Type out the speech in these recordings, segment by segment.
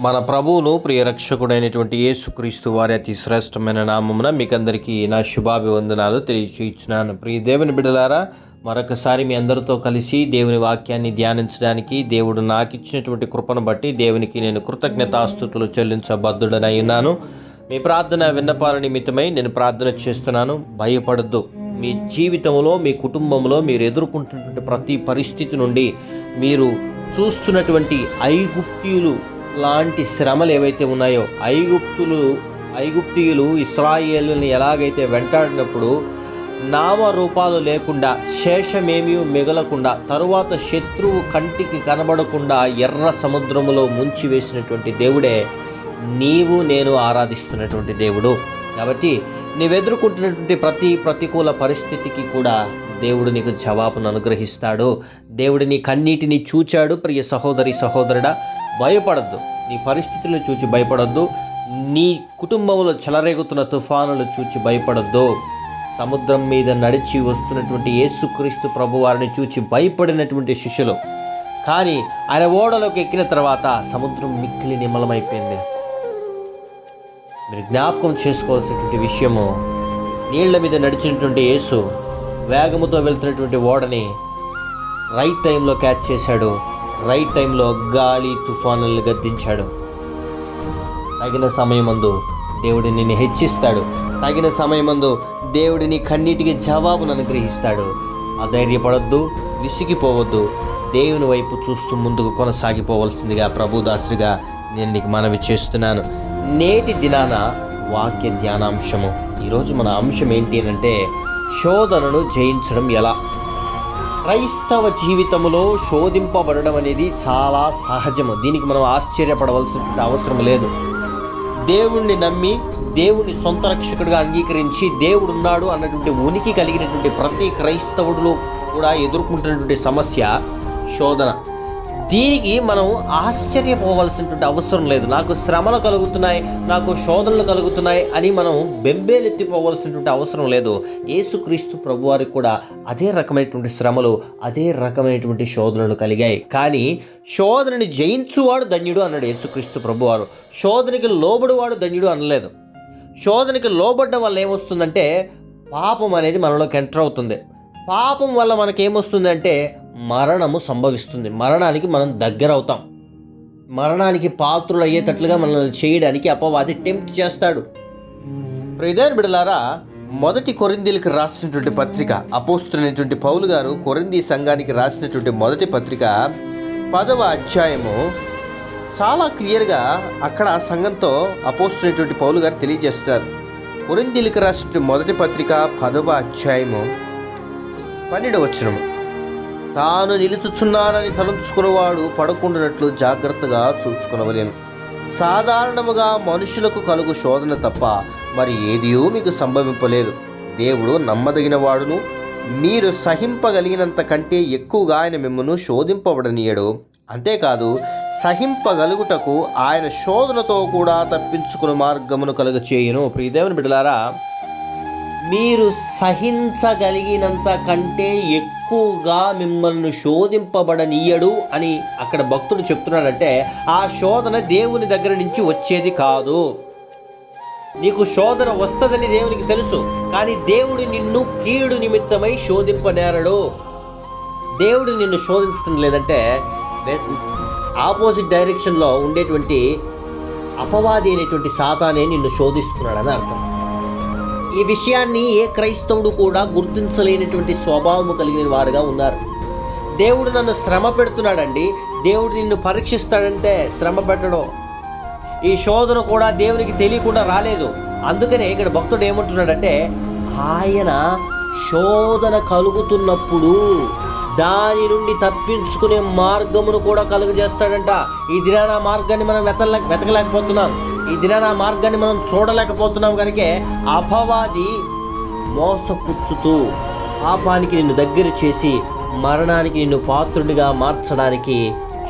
మన ప్రభువును ప్రియ రక్షకుడైనటువంటి యేసుక్రీస్తు వారి అతి శ్రేష్టమైన నామమున మీకందరికీ నా శుభాభివందనాలు తెలియచేయుచున్నాను. ప్రియ దేవుని బిడ్డలారా, మరొకసారి మీ అందరితో కలిసి దేవుని వాక్యాన్ని ధ్యానించడానికి దేవుడు నాకు ఇచ్చినటువంటి కృపను బట్టి దేవునికి నేను కృతజ్ఞతాస్తుతులు చెల్లించబద్ధుడనై ఉన్నాను. మీ ప్రార్థన విన్నపాల నిమిత్తమై నేను ప్రార్థన చేస్తున్నాను. భయపడద్దు. మీ జీవితంలో, మీ కుటుంబంలో మీరు ఎదుర్కొంటున్నటువంటి ప్రతి పరిస్థితి నుండి, మీరు చూస్తున్నటువంటి ఐగుప్తీయులు లాంటి శ్రమలు ఏవైతే ఉన్నాయో, ఐగుప్తీయులు ఇశ్రాయేలుని ఎలాగైతే వెంటాడినప్పుడు నామరూపాలు లేకుండా, శేషమేమీ మిగలకుండా, తరువాత శత్రువు కంటికి కనబడకుండా ఎర్ర సముద్రములో ముంచి వేసినటువంటి దేవుడే నీవు నేను ఆరాధిస్తున్నటువంటి దేవుడు. కాబట్టి నీవెదుర్కొంటున్నటువంటి ప్రతి ప్రతికూల పరిస్థితికి కూడా దేవుడు నీకు జవాబును అనుగ్రహిస్తాడు. దేవుడు నీ కన్నీటిని చూచాడు. ప్రియ సహోదరి సహోదరుడా, భయపడద్దు. నీ పరిస్థితులను చూచి భయపడద్దు. నీ కుటుంబంలో చెలరేగుతున్న తుఫానులు చూచి భయపడద్దు. సముద్రం మీద నడిచి వస్తున్నటువంటి యేసుక్రీస్తు ప్రభు వారిని చూచి భయపడినటువంటి శిష్యులు, కానీ ఆయన ఓడలోకి ఎక్కిన తర్వాత సముద్రం మిక్కిలి నిమ్మలమైపోయింది. మీరు జ్ఞాపకం చేసుకోవాల్సినటువంటి విషయము, నీళ్ల మీద నడిచినటువంటి యేసు వేగముతో వెళ్తున్నటువంటి ఓడని రైట్ టైంలో క్యాచ్ చేశాడు. రైట్ టైంలో గాలి తుఫానులను గద్దించాడు. తగిన సమయమందు దేవుడు నిన్ను హెచ్చిస్తాడు. తగిన సమయమందు దేవుడు నీ కన్నీటికి జవాబును అనుగ్రహిస్తాడు. అధైర్యపడొద్దు, విసిగిపోవద్దు. దేవుని వైపు చూస్తూ ముందుకు కొనసాగిపోవలసిందిగా ప్రభుదాసుడిగా నేను నీకు మనవి చేస్తున్నాను. నేటి దినాన వాక్య ధ్యానాంశము. ఈరోజు మన అంశం ఏంటి అంటే, శోధనను జయించడం ఎలా. క్రైస్తవ జీవితంలో శోధింపబడడం అనేది చాలా సహజము. దీనికి మనం ఆశ్చర్యపడవలసిన అవసరం లేదు. దేవుణ్ణి నమ్మి, దేవుణ్ణి సొంత రక్షకుడిగా అంగీకరించి, దేవుడున్నాడు అన్నటువంటి ఉనికి కలిగినటువంటి ప్రతి క్రైస్తవుడు కూడా ఎదుర్కొంటున్నటువంటి సమస్య శోధన. దీనికి మనం ఆశ్చర్యపోవలసినటువంటి అవసరం లేదు. నాకు శ్రమలు కలుగుతున్నాయి, నాకు శోధనలు కలుగుతున్నాయి అని మనం బెంబేలెత్తిపోవలసినటువంటి అవసరం లేదు. యేసుక్రీస్తు ప్రభువారికి కూడా అదే రకమైనటువంటి శ్రమలు, అదే రకమైనటువంటి శోధనలు కలిగాయి. కానీ శోధనని జయించువాడు ధన్యుడు అన్నాడు యేసుక్రీస్తు ప్రభువారు. శోధనకి లోబడువాడు ధన్యుడు అనలేదు. శోధనకి లోబడడం వల్ల ఏమొస్తుందంటే, పాపం అనేది మనలోకి ఎంటర్ అవుతుంది. పాపం వల్ల మనకేమొస్తుందంటే మరణము సంభవిస్తుంది. మరణానికి మనం దగ్గర అవుతాం. మరణానికి పాత్రులు అయ్యేటట్లుగా మనల్ని చేయడానికి అపవాది టెంప్ట్ చేస్తాడు. ప్రియమైన బిడ్డలారా, మొదటి కొరింథీయులకు రాసినటువంటి పత్రిక, అపోస్తలుడైనటువంటి పౌలు గారు కొరింథీ సంఘానికి రాసినటువంటి మొదటి పత్రిక 10వ అధ్యాయము చాలా క్లియర్గా అక్కడ సంఘంతో అపోస్తలుడైనటువంటి పౌలు గారు తెలియజేస్తారు. కొరింథీయులకు రాసినటువంటి మొదటి పత్రిక 10వ అధ్యాయము 12వ వచనము, తాను నిలుచుచున్నానని తలంచుకున్నవాడు పడకుండానట్లు జాగ్రత్తగా చూసుకునవలేను. సాధారణముగా మనుషులకు కలుగు శోధన తప్ప మరి ఏదియూ మీకు సంభవింపలేదు. దేవుడు నమ్మదగిన వాడును, మీరు సహింపగలిగినంత కంటే ఎక్కువగా ఆయన మిమ్మల్ని శోధింపబడనీయడు. అంతేకాదు, సహింపగలుగుటకు ఆయన శోధనతో కూడా తప్పించుకుని మార్గమును కలుగచేయును. ప్రియ దేవుని బిడ్డలారా, మీరు సహించగలిగినంత కంటే ఎక్కువగా మిమ్మల్ని శోధింపబడనీయడు అని అక్కడ భక్తుడు చెప్తున్నాడంటే, ఆ శోధన దేవుని దగ్గర నుంచి వచ్చేది కాదు. నీకు శోధన వస్తుందని దేవునికి తెలుసు, కానీ దేవుడు నిన్ను కీడు నిమిత్తమై శోధింపనేరడు. దేవుడు నిన్ను శోధించడం లేదంటే ఆపోజిట్ డైరెక్షన్లో ఉండేటువంటి అపవాది అయినటువంటి సాతానే నిన్ను శోధిస్తున్నాడని అర్థం. ఈ విషయాన్ని ఏ క్రైస్తవుడు కూడా గుర్తించలేనటువంటి స్వభావము కలిగిన వారుగా ఉన్నారు. దేవుడు నన్ను శ్రమ పెడుతున్నాడండి, దేవుడు నిన్ను పరీక్షిస్తాడంటే శ్రమ పెట్టడం. ఈ శోధన కూడా దేవునికి తెలియకుండా రాలేదు. అందుకనే ఇక్కడ భక్తుడు ఏమంటున్నాడంటే, ఆయన శోధన కలుగుతున్నప్పుడు దాని నుండి తప్పించుకునే మార్గమును కూడా కలుగజేస్తాడంట. ఈ దినాన ఆ మార్గాన్ని మనం వెతకలేకపోతున్నాం. ఈ దినాన ఆ మార్గాన్ని మనం చూడలేకపోతున్నాం. కనుక అపవాది మోసపుచ్చుతూ పాపానికి నిన్ను దగ్గర చేసి మరణానికి నిన్ను పాత్రుడిగా మార్చడానికి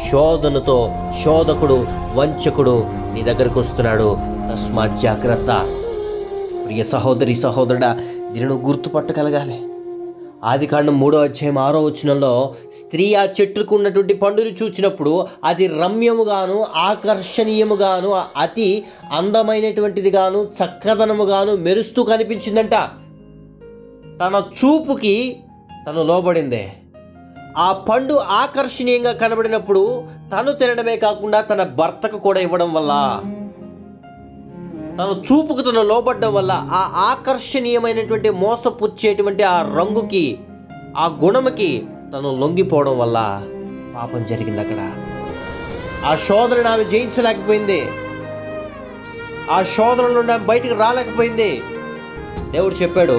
శోధనతో శోధకుడు, వంచకుడు నీ దగ్గరకు వస్తున్నాడు. తస్మాత్ జాగ్రత్త. ప్రియ సహోదరి సహోదరుడా, దీనిని గుర్తుపట్టగలగాలి. ఆదికాండం 3:6 స్త్రీ ఆ చెట్టుకు ఉన్నటువంటి పండుని చూచినప్పుడు అది రమ్యముగాను ఆకర్షణీయముగాను అతి అందమైనటువంటిదిగాను చక్కదనముగాను మెరుస్తూ కనిపించిందంట. తన చూపుకి తను లోబడిందే. ఆ పండు ఆకర్షణీయంగా కనబడినప్పుడు తను తినడమే కాకుండా తన భర్తకు కూడా ఇవ్వడం వల్ల, తన చూపుకు తను లోబడ్డం వల్ల, ఆ ఆకర్షణీయమైనటువంటి మోసపుచ్చేటువంటి ఆ రంగుకి, ఆ గుణముకి తను లొంగిపోవడం వల్ల పాపం జరిగింది. అక్కడ ఆ శోధనను ఆమె జయించలేకపోయింది. ఆ శోధన నుండి ఆమె బయటికి రాలేకపోయింది. దేవుడు చెప్పాడు,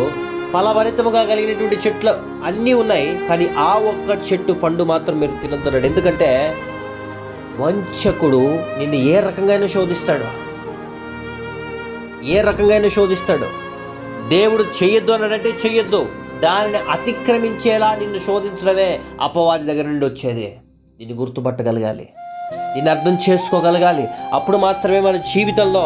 ఫలభరితముగా కలిగినటువంటి చెట్లు అన్నీ ఉన్నాయి, కానీ ఆ ఒక్క చెట్టు పండు మాత్రం మీరు తినొద్దన్నాడు. ఎందుకంటే వంచకుడు నిన్ను ఏ రకంగా శోధిస్తాడు. దేవుడు చెయ్యొద్దు అన్నాడంటే చెయ్యొద్దు. దానిని అతిక్రమించేలా నిన్ను శోధించడమే అపవాది దగ్గర నుండి వచ్చేది. దీన్ని గుర్తుపట్టగలగాలి, దీన్ని అర్థం చేసుకోగలగాలి. అప్పుడు మాత్రమే మన జీవితంలో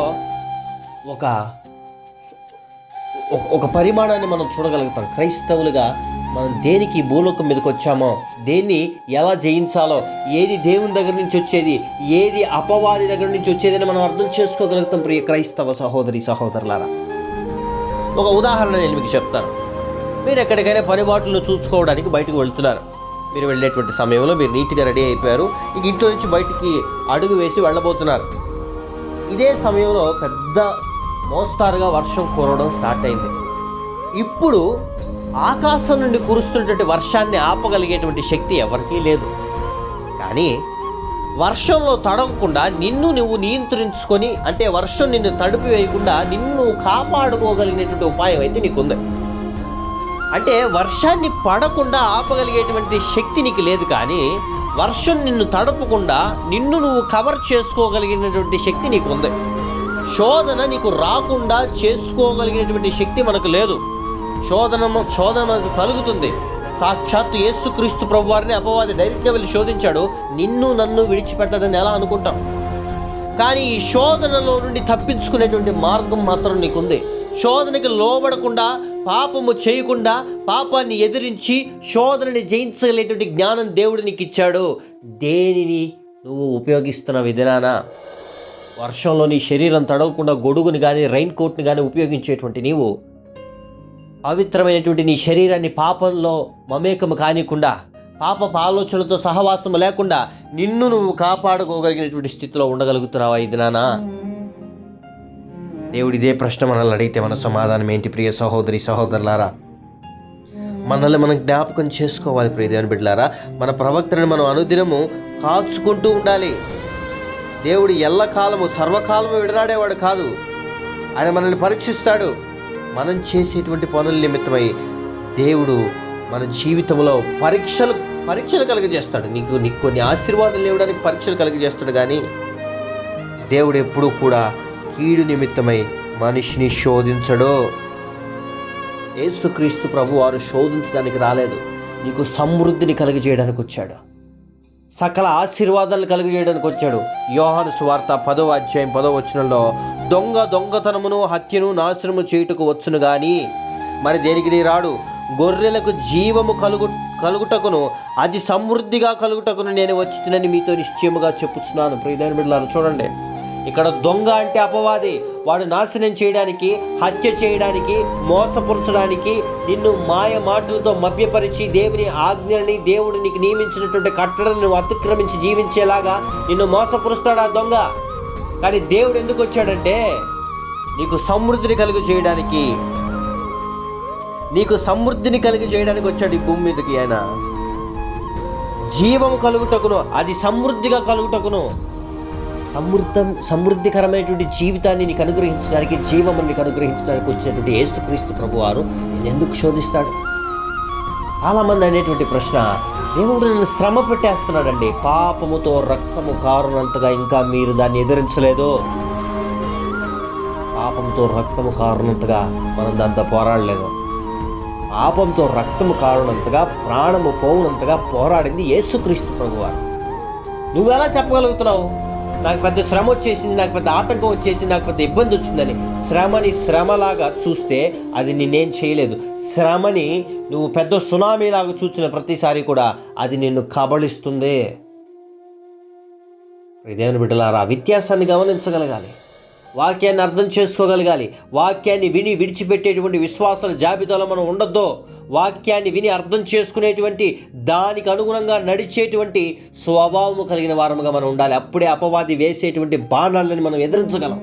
ఒక పరిమాణాన్ని మనం చూడగలుగుతాం. క్రైస్తవులుగా మనం దేనికి భూలోకం మీదకి వచ్చామో, దేన్ని ఎలా జయించాలో, ఏది దేవుని దగ్గర నుంచి వచ్చేది, ఏది అపవాది దగ్గర నుంచి వచ్చేదని మనం అర్థం చేసుకోగలుగుతాం. ప్రియ క్రైస్తవ సహోదరి సహోదరులారా, ఒక ఉదాహరణ నేను మీకు చెప్తాను. మీరు ఎక్కడికైనా పనిబాటులను చూసుకోవడానికి బయటకు వెళ్తున్నారు. మీరు వెళ్ళేటువంటి సమయంలో మీరు నీట్గా రెడీ అయిపోయారు. ఇంక ఇంట్లో నుంచి బయటికి అడుగు వేసి వెళ్ళబోతున్నారు. ఇదే సమయంలో పెద్ద మోస్తారుగా వర్షం కురవడం స్టార్ట్ అయింది. ఇప్పుడు ఆకాశం నుండి కురుస్తున్నటువంటి వర్షాన్ని ఆపగలిగేటువంటి శక్తి ఎవరికీ లేదు. కానీ వర్షంలో తడవకుండా నిన్ను నువ్వు నియంత్రించుకొని, అంటే వర్షం నిన్ను తడిపి వేయకుండా నిన్ను కాపాడుకోగలిగినటువంటి ఉపాయం అయితే నీకుంది. అంటే వర్షాన్ని పడకుండా ఆపగలిగేటువంటి శక్తి నీకు లేదు, కానీ వర్షం నిన్ను తడపకుండా నిన్ను నువ్వు కవర్ చేసుకోగలిగినటువంటి శక్తి నీకుంది. శోధన నీకు రాకుండా చేసుకోగలిగినటువంటి శక్తి మనకు లేదు. శోధన మనకు కలుగుతుంది. సాక్షాత్తు యేసుక్రీస్తు ప్రభువారిని అపవాది డైరెక్ట్గా వెళ్ళి శోధించాడు. నిన్ను నన్ను విడిచిపెట్టదని ఎలా అనుకుంటాం? కానీ ఈ శోధనలో నుండి తప్పించుకునేటువంటి మార్గం మాత్రం నీకుంది. శోధనకి లోబడకుండా, పాపము చేయకుండా, పాపాన్ని ఎదిరించి శోధనని జయించగలిగేటువంటి జ్ఞానం దేవుడు నీకు ఇచ్చాడు. దేనిని నువ్వు ఉపయోగిస్తున్నావు ఈ దినాన? వర్షంలో నీ శరీరం తడవకుండా గొడుగుని కానీ రైన్ కోట్ని కానీ ఉపయోగించేటువంటి నీవు, పవిత్రమైనటువంటి నీ శరీరాన్ని పాపంలో మమేకము కానికుండా, పాపపు ఆలోచనలతో సహవాసము లేకుండా నిన్ను నువ్వు కాపాడుకోగలిగినటువంటి స్థితిలో ఉండగలుగుతున్నావా ఈ దినాన? దేవుడు ఇదే ప్రశ్న మనల్ని అడిగితే మన సమాధానం ఏంటి? ప్రియ సహోదరి సహోదరులారా, మనల్ని మనం జ్ఞాపకం చేసుకోవాలి. ప్రియ దేవుని బిడ్డలారా, మన ప్రవక్తను మనం అనుదినము కాచుకుంటూ ఉండాలి. దేవుడు ఎల్లకాలము సర్వకాలము విడనాడేవాడు కాదు. ఆయన మనల్ని పరీక్షిస్తాడు. మనం చేసేటువంటి పనుల నిమిత్తమై దేవుడు మన జీవితంలో పరీక్షలు కలుగజేస్తాడు. నీకు కొన్ని ఆశీర్వాదాలు ఇవ్వడానికి పరీక్షలు కలుగజేస్తాడు. కానీ దేవుడు ఎప్పుడూ కూడా కీడు నిమిత్తమై మనిషిని శోధించడు. యేసుక్రీస్తు ప్రభు వారు శోధించడానికి రాలేదు, నీకు సమృద్ధిని కలుగజేయడానికి వచ్చాడు. సకల ఆశీర్వాదాలు కలుగజేయడానికి వచ్చాడు. యోహాను సువార్త 10:10 దొంగతనమును హత్యను నాశనము చేయుటకు వచ్చును గాని మరి దేనికి రాడు. గొర్రెలకు జీవము కలుగుటకును అది సమృద్ధిగా కలుగుటకును నేను వచ్చునని మీతో నిశ్చయముగా చెప్పుచున్నాను. ప్రియమైన బిడ్డలారా, చూడండి, ఇక్కడ దొంగ అంటే అపవాది. వాడు నాశనం చేయడానికి, హత్య చేయడానికి, మోసపరచడానికి, నిన్ను మాయ మాటలతో మభ్యపరిచి దేవుని ఆజ్ఞని, దేవుడు నీకు నియమించినటువంటి కట్టడను నువ్వు అతిక్రమించి జీవించేలాగా నిన్ను మోసపరుస్తాడు ఆ దొంగ. కానీ దేవుడు ఎందుకు వచ్చాడంటే నీకు సమృద్ధిని చేయడానికి వచ్చాడు ఈ భూమి మీదకి. ఆయన జీవము కలుగుటకును అది సమృద్ధిగా కలుగుటకును, సమృద్ధికరమైనటువంటి జీవితాన్ని నీకు అనుగ్రహించడానికి, జీవముని నీకు అనుగ్రహించడానికి వచ్చినటువంటి యేసుక్రీస్తు ప్రభువారు నేను ఎందుకు శోధిస్తాడు? చాలామంది అనేటువంటి ప్రశ్న, దేవుడు నన్ను శ్రమ పెట్టేస్తున్నాడండి. పాపముతో రక్తము కారునంతగా ఇంకా మీరు దాన్ని ఎదిరించలేదు. పాపంతో రక్తము కారునంతగా మనం దాంతో పోరాడలేదు. పాపంతో రక్తము కారునంతగా, ప్రాణము పోవునంతగా పోరాడింది యేసుక్రీస్తు ప్రభువారు. నువ్వెలా చెప్పగలుగుతున్నావు? నాకు పెద్ద శ్రమ వచ్చేసింది, నాకు పెద్ద ఆటంకం వచ్చేసింది, నాకు పెద్ద ఇబ్బంది వచ్చిందని శ్రమని శ్రమలాగా చూస్తే అది నిన్నేం చేయలేదు. శ్రమని నువ్వు పెద్ద సునామీలాగా చూసిన ప్రతిసారి కూడా అది నిన్ను కబళిస్తుంది. దేవుని బిడ్డలారా, వ్యత్యాసాన్ని గమనించగలగాలి, వాక్యాన్ని అర్థం చేసుకోగలగాలి. వాక్యాన్ని విని విడిచిపెట్టేటువంటి విశ్వాసాల జాబితాలో మనం ఉండొద్దు. వాక్యాన్ని విని అర్థం చేసుకునేటువంటి, దానికి అనుగుణంగా నడిచేటువంటి స్వభావము కలిగిన వారముగా మనం ఉండాలి. అప్పుడే అపవాది వేసేటువంటి బాణాలని మనం ఎదిరించగలం.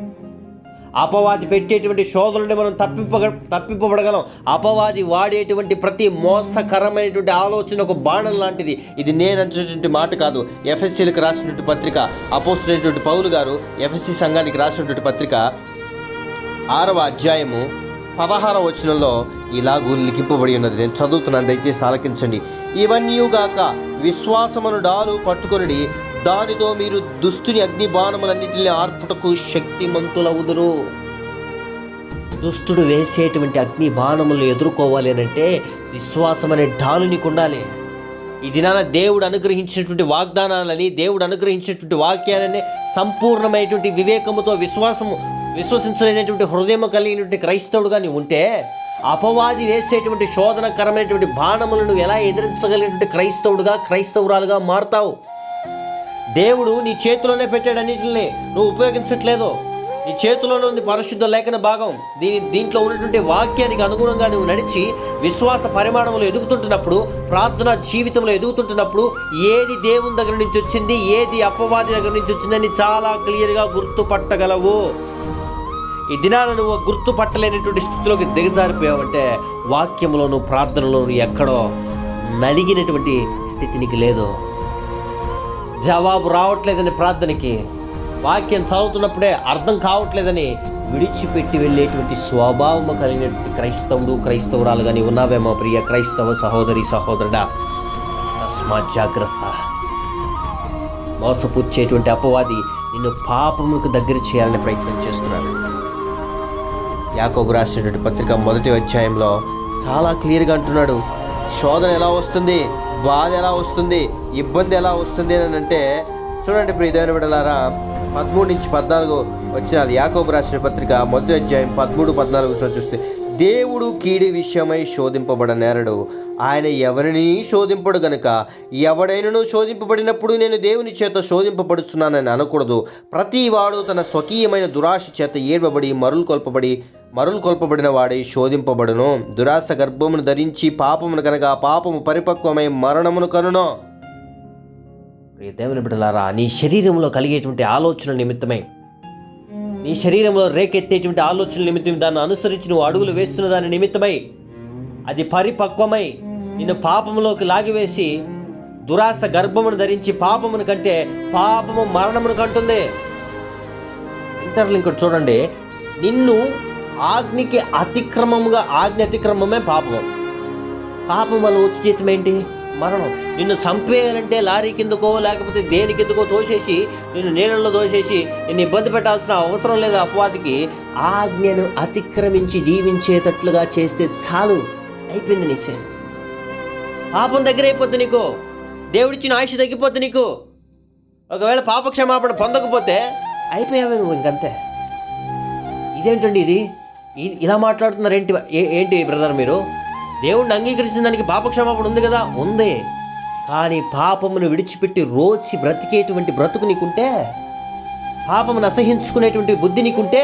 అపవాది పెట్టేటువంటి శోధనని మనం తప్పింపబడగలం. అపవాది వాడేటువంటి ప్రతి మోసకరమైనటువంటి ఆలోచన ఒక బాణం లాంటిది. ఇది నేను అంటున్నటువంటి మాట కాదు. ఎఫెసీలకు రాసినటువంటి పత్రిక, అపోస్తలుడైనటువంటి పౌలు గారు ఎఫెసీ సంఘానికి రాసినటువంటి పత్రిక 6వ అధ్యాయము 16వ వచనంలో ఇలాగూ లిఖింపబడి ఉన్నది. నేను చదువుతున్నాను, దయచేసి ఆలకించండి. ఇవన్నీయుగాక విశ్వాసమును డాలు పట్టుకొనిడి, దానితో మీరు దుష్టుని అగ్ని బాణములన్నిటిని ఆర్పుటకు శక్తిమంతులవుదురు. దుష్టుడు వేసేటువంటి అగ్ని బాణములు ఎదుర్కోవాలి అంటే విశ్వాసం అనే డాలు నీకు ఉండాలి. ఈ దినాన దేవుడు అనుగ్రహించినటువంటి వాగ్దానాలని, దేవుడు అనుగ్రహించినటువంటి వాక్యాలని సంపూర్ణమైనటువంటి వివేకముతో విశ్వసించలేనటువంటి హృదయం కలిగినటువంటి క్రైస్తవుడుగా నీవు ఉంటే, అపవాది వేసేటువంటి శోధనకరమైనటువంటి బాణములను ఎలా ఎదిరించగలిగినటువంటి క్రైస్తవురాలుగా మారుతావు. దేవుడు నీ చేతిలోనే పెట్టాడు, అన్నింటినీ నువ్వు ఉపయోగించట్లేదు. నీ చేతిలోనే ఉంది పరిశుద్ధ లేఖన భాగం. దీంట్లో ఉన్నటువంటి వాక్యానికి అనుగుణంగా నువ్వు నడిచి విశ్వాస పరిమాణంలో ఎదుగుతుంటున్నప్పుడు, ప్రార్థనా జీవితంలో ఎదుగుతుంటున్నప్పుడు, ఏది దేవుని దగ్గర నుంచి వచ్చింది, ఏది అపవాది దగ్గర నుంచి వచ్చిందని చాలా క్లియర్గా గుర్తుపట్టగలవు. ఈ దినాలను నువ్వు గుర్తుపట్టలేనటువంటి స్థితిలోకి దిగజారిపోయావంటే వాక్యంలోను ప్రార్థనలోను ఎక్కడో నలిగినటువంటి స్థితి నీకు లేదు. జవాబు రావట్లేదని ప్రార్థనకి, వాక్యం చదువుతున్నప్పుడే అర్థం కావట్లేదని విడిచిపెట్టి వెళ్ళేటువంటి స్వభావము కలిగినటువంటి క్రైస్తవురాలుగా నీవు ఉన్నావేమో ప్రియ క్రైస్తవ సహోదరి సహోదరుడా. తస్మాత్ జాగ్రత్త. మోసపుచ్చేటువంటి అపవాది నిన్ను పాపములకు దగ్గర చేయాలని ప్రయత్నం చేస్తున్నాడు. యాకోబు రాసినటువంటి పత్రిక 1వ అధ్యాయంలో చాలా క్లియర్గా అంటున్నాడు, శోధన ఎలా వస్తుంది, బాధ ఎలా వస్తుంది, ఇబ్బంది ఎలా వస్తుంది అని అంటే, చూడండి ప్రియమైన బిడ్డలారా, 13 నుంచి 14 వచ్చినది. యాకోబు రాసిన పత్రిక 1వ అధ్యాయం 13-14 చూస్తే, దేవుడు కీడి విషయమై శోధింపబడనేరడు, ఆయన ఎవరిని శోధింపడు గనుక ఎవడైనను శోధింపబడినప్పుడు నేను దేవుని చేత శోధింపబడుతున్నానని అనకూడదు. ప్రతి వాడు తన స్వకీయమైన దురాశ చేత ఏడ్వబడి మరులు కొల్పబడిన వాడై శోధింపబడును. దురాశ గర్భమును ధరించి పాపమును కనుక పాపము పరిపక్వమై మరణమును కనును. దేవుని బిడ్డలారా, నీ శరీరంలో కలిగేటువంటి ఆలోచన నిమిత్తమై, నీ శరీరంలో రేకెత్తేటువంటి ఆలోచన నిమిత్తం, దాన్ని అనుసరించి నువ్వు అడుగులు వేస్తున్న దాని నిమిత్తమై అది పరిపక్వమై నిన్ను పాపములోకి లాగివేసి దురాశ గర్భమును ధరించి పాపమును కంటే పాపము మరణమును కంటుంది. ఇంటర్లింక్ చూడండి, నిన్ను ఆజ్ఞ అతిక్రమమే పాపము. పాపం వల్ల వచ్చి జీతం ఏంటి? మరణం. నిన్ను చంపేయాలంటే లారీ కిందకో లేకపోతే దేని కిందకో తోసేసి, నిన్ను నీళ్ళల్లో తోసేసి నిన్ను ఇబ్బంది పెట్టాల్సిన అవసరం లేదు. అపవాదికి ఆజ్ఞను అతిక్రమించి జీవించేటట్లుగా చేస్తే చాలు, అయిపోయింది నీ సేవ. పాపం దగ్గర అయిపోద్ది నీకు, దేవుడిచ్చిన ఆయుష్ తగ్గిపోద్ది నీకు. ఒకవేళ పాప క్షమాపణ పొందకపోతే అయిపోయావే నువ్వు, ఇంకంతే. ఇదేంటండి ఇది, ఇలా మాట్లాడుతున్నారు ఏంటి బ్రదర్ మీరు? దేవుణ్ణి అంగీకరించిన దానికి పాప క్షమాపణ ఉంది కదా, ఉంది. కానీ పాపమును విడిచిపెట్టి రోచి బ్రతికేటువంటి బ్రతుకు నీకుంటే, పాపమును అసహించుకునేటువంటి బుద్ధి నీకుంటే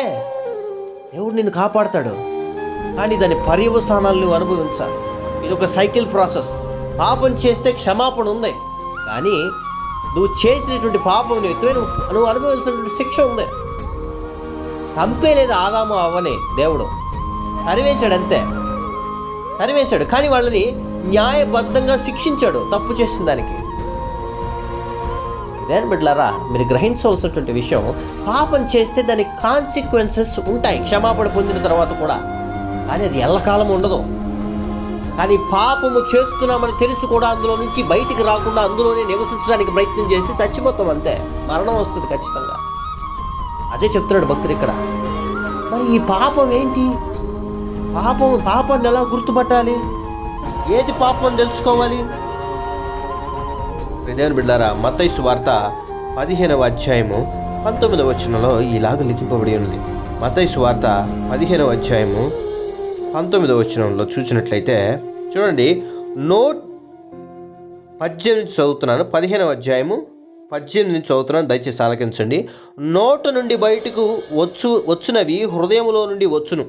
దేవుడు నిన్ను కాపాడతాడు. కానీ దాని పర్యవసానాలు నువ్వు అనుభవించాలి. ఇది ఒక సైకిల్ ప్రాసెస్. పాపం చేస్తే క్షమాపణ ఉంది, కానీ నువ్వు చేసినటువంటి పాపం నువ్వు అనుభవించినటువంటి శిక్ష ఉంది. చంపేలేదు ఆదాము అవ్వని, దేవుడు తరివేశాడు, అంతే తరివేశాడు. కానీ వాళ్ళని న్యాయబద్ధంగా శిక్షించాడు తప్పు చేసిన దానికి. దేని బిడ్డలారా, మీరు గ్రహించవలసినటువంటి విషయం, పాపం చేస్తే దానికి కాన్సిక్వెన్సెస్ ఉంటాయి క్షమాపణ పొందిన తర్వాత కూడా, కానీ అది ఎల్లకాలం ఉండదు. కానీ పాపము చేస్తున్నామని తెలుసు కూడా అందులో నుంచి బయటికి రాకుండా అందులోనే నివసించడానికి ప్రయత్నం చేస్తే చచ్చిపోతాం, అంతే. మరణం వస్తుంది ఖచ్చితంగా. అదే చెప్తున్నాడు భక్తుడు ఇక్కడ. మరి ఈ పాపం ఏంటి? పాపాన్ని ఎలా గుర్తుపట్టాలి? ఏది పాపం తెలుసుకోవాలి? దేవుని బిడ్డలారా, మత్తయి సువార్త 15వ అధ్యాయము 19వ వచనంలో ఇలాగ లిఖింపబడి ఉన్నది. మత్తయి సువార్త 15వ అధ్యాయము 19వ వచనంలో చూసినట్లయితే చూడండి, 18 చదువుతున్నాను. 15వ అధ్యాయము 18 చదువుతున్నాను, దయచేసి ఆలకించండి. నోట నుండి బయటకు వచ్చినవి హృదయములో నుండి వచ్చును.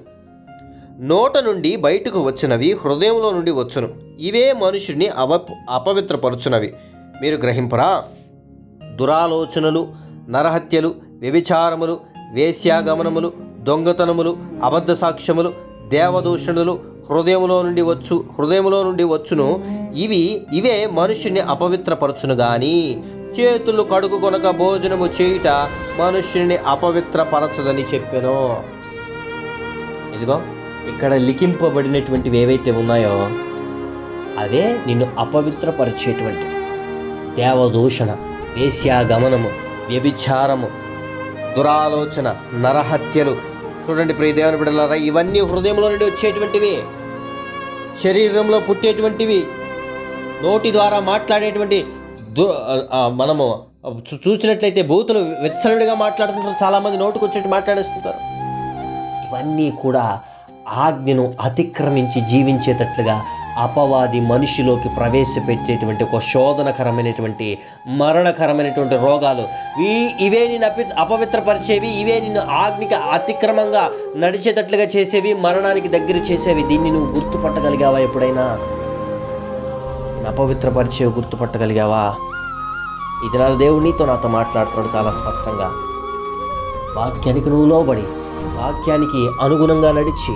నోట నుండి బయటకు వచ్చినవి హృదయంలో నుండి వచ్చును. ఇవే మనుషుని అపవిత్రపరుచునవి. మీరు గ్రహింపరా? దురాలోచనలు, నరహత్యలు, వ్యభిచారములు, వేశ్యాగమనములు, దొంగతనములు, అబద్ధ సాక్ష్యములు, దేవదూషణలు హృదయంలో నుండి వచ్చును. ఇవే మనుషుని అపవిత్రపరచును గాని చేతులు కడుగు కొనక భోజనము చేయుట మనుష్యుని అపవిత్రపరచదని చెప్పెను. ఇదిగో ఇక్కడ లిఖింపబడినటువంటివి ఏవైతే ఉన్నాయో అదే నిన్ను అపవిత్రపరిచేటువంటి దేవదూషణ, వేశ్యాగమనము, వ్యభిచారము, దురాలోచన, నరహత్యలు. చూడండి ప్రియ దేవుని బిడ్డలారా, ఇవన్నీ హృదయంలో నుండి వచ్చేటువంటివి, శరీరంలో పుట్టేటువంటివి, నోటి ద్వారా మాట్లాడేటువంటి మనము చూసినట్లయితే బూతులు విచ్చలవిడిగా మాట్లాడుతుంటారు. చాలామంది నోటుకు వచ్చేట్టు మాట్లాడేస్తుంటారు. ఇవన్నీ కూడా ఆజ్ఞను అతిక్రమించి జీవించేటట్లుగా అపవాది మనిషిలోకి ప్రవేశపెట్టేటువంటి ఒక శోధనకరమైనటువంటి మరణకరమైనటువంటి రోగాలు. ఇవే నిన్ను అపవిత్రపరిచేవి, ఇవే నిన్ను ఆజ్ఞకి అతిక్రమంగా నడిచేటట్లుగా చేసేవి, మరణానికి దగ్గర చేసేవి. దీన్ని నువ్వు గుర్తుపట్టగలిగావా? ఎప్పుడైనా అపవిత్రపరిచేవి గుర్తుపట్టగలిగావా? ఇది నా దేవుడు నీతో నాతో మాట్లాడుతున్నాడు చాలా స్పష్టంగా. వాక్యానికి నువ్వు లోబడి, వాక్యానికి అనుగుణంగా నడిచి,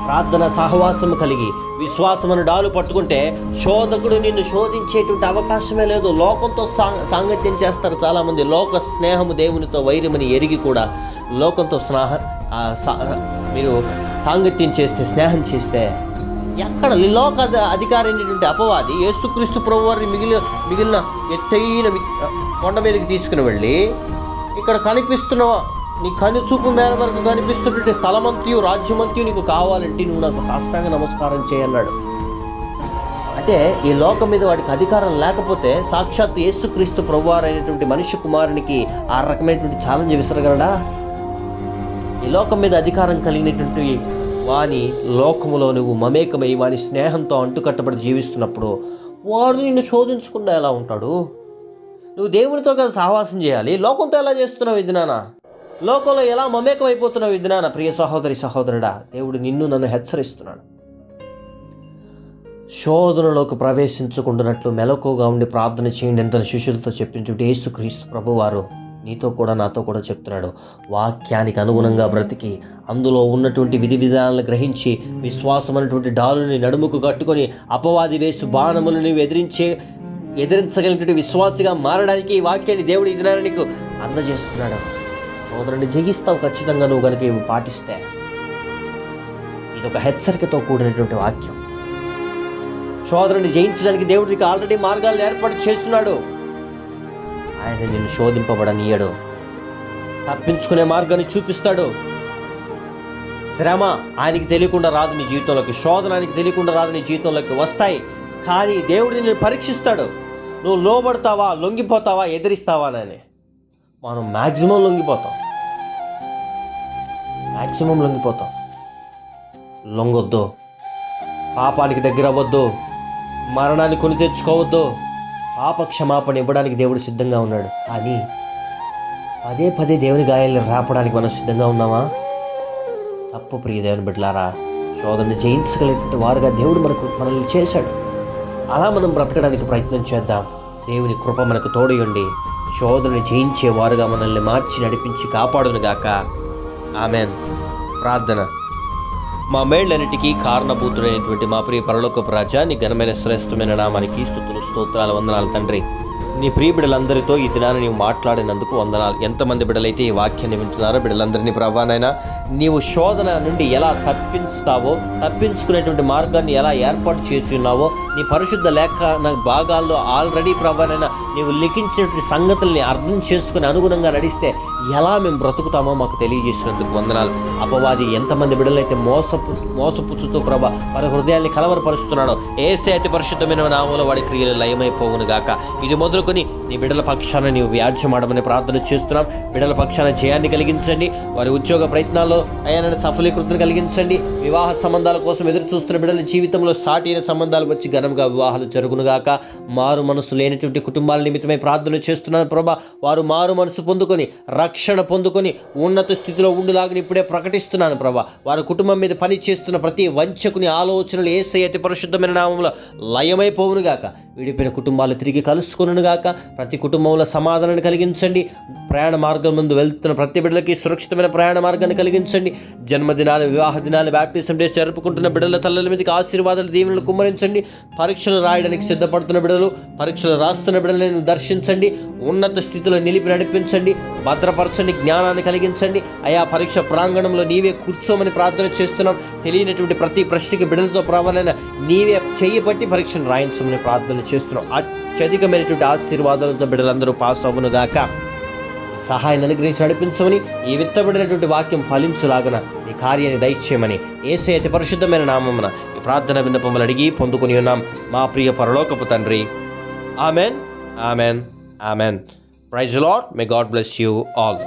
ప్రార్థన సహవాసము కలిగి, విశ్వాసమును డాలు పట్టుకుంటే శోధకుడు నిన్ను శోధించేటువంటి అవకాశమే లేదు. లోకంతో సాంగత్యం చేస్తారు చాలామంది. లోక స్నేహము దేవునితో వైరమని ఎరిగి కూడా లోకంతో మీరు సాంగత్యం చేస్తే, స్నేహం చేస్తే ఎక్కడ లోక అధికారి అయినటువంటి అపవాది యేసుక్రీస్తు ప్రభువారిని మిగిలిన ఎత్తైన కొండ మీదకి తీసుకుని వెళ్ళి ఇక్కడ కనిపిస్తున్న నీ కను చూపు మేర వరకు కనిపిస్తుంటే స్థలమంతియు రాజ్యమంతియు నీకు కావాలంటే నువ్వు నాకు సాష్టాంగ నమస్కారం చేయన్నాడు. అంటే ఈ లోకం మీద వాడికి అధికారం లేకపోతే సాక్షాత్ యేసుక్రీస్తు ప్రభువారైనటువంటి మనుష్య కుమారునికి ఆ రకమైనటువంటి ఛాలెంజ్ విసరగలడా? ఈ లోకం మీద అధికారం కలిగినటువంటి వాని లోకములో నువ్వు మమేకమై వాని స్నేహంతో అంటుకట్టబడి జీవిస్తున్నప్పుడు వాడు నిన్ను శోధించకుండా ఎలా ఉంటాడు? నువ్వు దేవునితో కదా సహవాసం చేయాలి. లోకంతో ఎలా చేస్తున్నావు ఇది నాన్న? లోకంలో ఎలా మమేకం అయిపోతున్నావు ఇది నాన్న? ప్రియ సహోదరి సహోదరుడా, దేవుడు నిన్ను నన్ను హెచ్చరిస్తున్నాడు. శోధనలోకి ప్రవేశించకుండానట్లు మెలకుగా ఉండి ప్రార్థన చేయండి అని తన శిష్యులతో చెప్పించుంటే యేసుక్రీస్తు ప్రభువారు నీతో కూడా నాతో కూడా చెప్తున్నాడు. వాక్యానికి అనుగుణంగా బ్రతికి, అందులో ఉన్నటువంటి విధి విధానాలను గ్రహించి, విశ్వాసం అనేటువంటి డాలుని నడుముకు కట్టుకొని అపవాది వేసు బాణములను ఎదిరించగలిగినటువంటి విశ్వాసిగా మారడానికి ఈ వాక్యాన్ని దేవుడు ఈ దినాన్ని నీకు అందజేస్తున్నాడు. సోదరుని జయిస్తావు ఖచ్చితంగా నువ్వు కనుక ఇవి పాటిస్తే. ఇదొక హెచ్చరికతో కూడినటువంటి వాక్యం. సోదరుని జయించడానికి దేవుడు నీకు ఆల్రెడీ మార్గాలను ఏర్పాటు చేస్తున్నాడు. ఆయన నిన్ను శోధింపబడనీయడు, తప్పించుకునే మార్గాన్ని చూపిస్తాడు. శ్రమ ఆయనకి తెలియకుండా రాదు నీ జీవితంలోకి, శోధన ఆయనకి తెలియకుండా రాదు నీ జీవితంలోకి, వస్తాయి. కానీ దేవుడు నిన్ను పరీక్షిస్తాడు. నువ్వు లోబడతావా, లొంగిపోతావా, ఎదిరిస్తావా అని. మనం మ్యాక్సిమం లొంగిపోతాం. లొంగొద్దు, పాపానికి దగ్గర అవ్వద్దు, మరణాన్ని కొని తెచ్చుకోవద్దు. పాప క్షమాపణ ఇవ్వడానికి దేవుడు సిద్ధంగా ఉన్నాడు. కానీ పదే పదే దేవుని గాయాలను రాపడానికి మనం సిద్ధంగా ఉన్నామా? తప్పు ప్రియ దేవుని బిడ్డలారా. శోధనని జయించగలిగినటువంటి వారుగా దేవుడు మనల్ని చేశాడు. అలా మనం బ్రతకడానికి ప్రయత్నం చేద్దాం. దేవుని కృప మనకు తోడయుండి శోధనని జయించే వారుగా మనల్ని మార్చి నడిపించి కాపాడునుగాక. ఆమెన్. ప్రార్థన. మా మేళ్ళన్నిటికీ కారణభూతుడైనటువంటి మా ప్రియ పరలోకపు రాజా, నీ ఘనమైన శ్రేష్టమైన నామానికి స్తుతులు, స్తోత్రాలు, వందనాలు తండ్రి. నీ ప్రియ బిడ్డలందరితో ఈ దినాన్ని నీవు మాట్లాడినందుకు వందనాలు. ఎంతమంది బిడ్డలైతే ఈ వాక్యాన్ని వింటున్నారో బిడ్డలందరినీ ప్రభానైనా నీవు శోధన నుండి ఎలా తప్పించుకునేటువంటి మార్గాన్ని ఎలా ఏర్పాటు చేసి ఉన్నావో, నీ పరిశుద్ధ లేఖన భాగాల్లో ఆల్రెడీ ప్రభానైనా నీవు లిఖించినటువంటి సంగతుల్ని అర్థం చేసుకుని అనుగుణంగా నడిస్తే ఎలా మేము బ్రతుకుతామో మాకు తెలియజేసినందుకు వందనాలు. అపవాది ఎంతమంది బిడ్డలైతే మోసపుచ్చుతూ ప్రభా వారి హృదయాన్ని కలవరపరుస్తున్నాడో, యేసే అతి పరిశుద్ధమైన నామములో వాడి క్రియలు లయమైపోవును గాక. ఇది మొదలుకొని నీ బిడ్డల పక్షాన నీవు వ్యాజ్యమాడమని ప్రార్థన చేస్తున్నాం. బిడ్డల పక్షాన జయాన్ని కలిగించండి. వారి ఉద్యోగ ప్రయత్నాల్లో అయ్యానని సఫలీకృతిని కలిగించండి. వివాహ సంబంధాల కోసం ఎదురు చూస్తున్న బిడ్డల జీవితంలో సాటి అయిన సంబంధాలు వచ్చి ఘనంగా వివాహాలు జరుగునుగాక. మారు మనసు లేనటువంటి కుటుంబాల నిమిత్తమై ప్రార్థన చేస్తున్నాను ప్రభా. వారు మారు మనసు పొందుకొని రక్షణ పొందుకొని ఉన్నత స్థితిలో ఉండులాగని ఇప్పుడే ప్రకటిస్తున్నాను ప్రభా. వారి కుటుంబం మీద పని చేస్తున్న ప్రతి వంచకుని ఆలోచనలు యేసయ్య అతి పరిశుద్ధమైన నామములో లయమైపోవునుగాక. విడిపోయిన కుటుంబాలు తిరిగి కలుసుకొనుగాక. ప్రతి కుటుంబంలో సమాధానాన్ని కలిగించండి. ప్రయాణ మార్గం ముందు వెళ్తున్న ప్రతి బిడ్డలకి సురక్షితమైన ప్రయాణ మార్గాన్ని కలిగించండి. జన్మదినాలు, వివాహ దినాలు, బ్యాప్టిజం డేస్ జరుపుకుంటున్న బిడ్డల తల్లుల మీదకి ఆశీర్వాదాలు, దీవెనలు కుమ్మరించండి. పరీక్షలు రాయడానికి సిద్ధపడుతున్న బిడ్డలు, పరీక్షలు రాస్తున్న బిడ్డలను దర్శించండి. ఉన్నత స్థితిలో నిలిపి నడిపించండి. భద్రపరచండి. జ్ఞానాన్ని కలిగించండి. అయా పరీక్ష ప్రాంగణంలో నీవే కూర్చోమని ప్రార్థన చేస్తున్నాం. తెలియనటువంటి ప్రతి ప్రశ్నకి బిడ్డలతో ప్రావలైన నీవే చేయబట్టి పరీక్షను రాయించమని ప్రార్థన చేస్తున్నాం. అత్యధికమైనటువంటి ఆశీర్వాదాలతో బిడ్డలందరూ పాస్ అవ్వనుగాక. సహాయాన్ని అనుగ్రహించి నడిపించమని, ఈ విత్తబడినటువంటి వాక్యం ఫలించులాగన ఈ కార్యాన్ని దయచేయమని యేసయ్య అతి పరిశుద్ధమైన నామమున ఈ ప్రార్థన విన్నపములు అడిగి పొందుకొని ఉన్నాం మా ప్రియ పరలోకపు తండ్రి. Amen, amen, amen. Praise the Lord. May God bless you all.